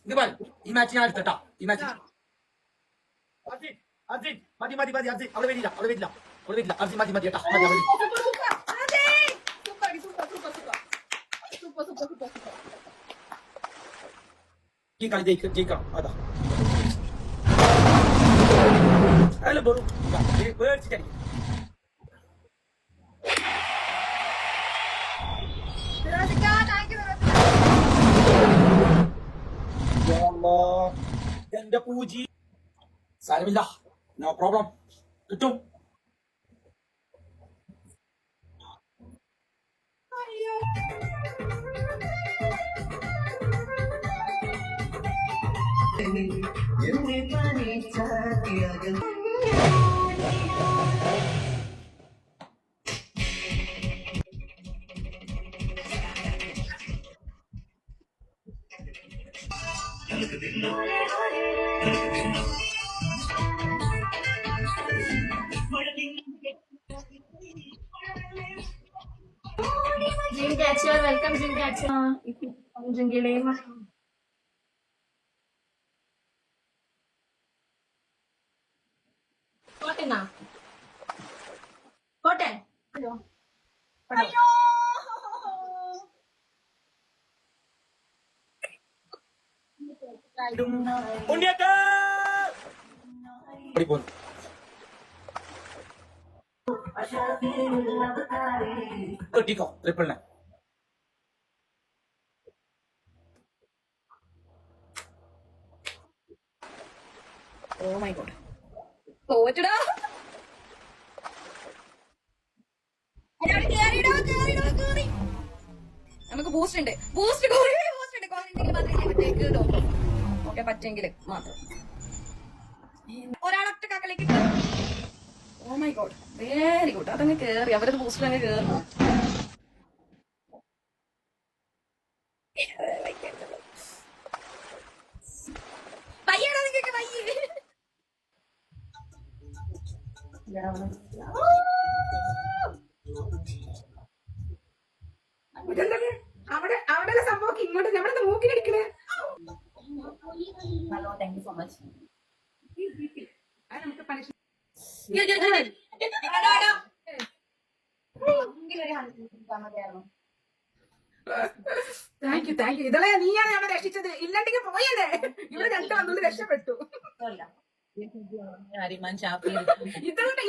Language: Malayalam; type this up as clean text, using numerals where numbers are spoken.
ഇത് പറ ഈ മാച്ച് ഞാൻ എടുത്തട്ടാ ഈ മാച്ച് അർജിൻ മതി മതി മതി അർജിൻ അവിടെ വരില്ല അവിടെ വരില്ല അവിടെ വരില്ല അർജിൻ മതി മതി കേട്ടാ മതി മതി ഈ കളി ജയിക്കണം അതാ അല്ല ബറു പേടിച്ചിട്ടടി എന്റെ പൂജി സാരമില്ല നോ പ്രോബ്ലം കിട്ടും Dream catcher, welcome dream catcher. Dream game. Kottena. Kotten. Ayo. Ayo. ഉണ്ണിയേട്ടാ ഓടിപ്പോ കിട്ടിക്കോ ട്രിപ്പിളിനെ Oh my god. തോറ്റടാ. നമുക്ക് ബൂസ്റ്റ് ഉണ്ട് ബൂസ്റ്റ് ഉണ്ട് കോറിണ്ടെങ്കിൽ മാത്രമേ കേട്ടോ ഓക്കെ പറ്റെങ്കിൽ മാത്രം ഒരാളൊറ്റ കാക്കലേക്ക് oh my god very good അതങ്ങ് കേറി അവരത് ബൂസ്റ്റ് അങ്ങ് കേറി പയ്യടാ നിങ്ങൾക്ക് പയ്യ അവിടെ അവിടെ സംഭവം ഇങ്ങോട്ട് നമ്മളെ മൂക്കിനടിക്കണേ hello thank you so much നമുക്ക് താങ്ക് യു ഇതളെ നീയാണ് അവിടെ രക്ഷിച്ചത് ഇല്ലാണ്ടെങ്കിൽ പോയല്ലേ ഇവിടെ രണ്ടു വന്നത് രക്ഷപ്പെട്ടു ഇതളുടെ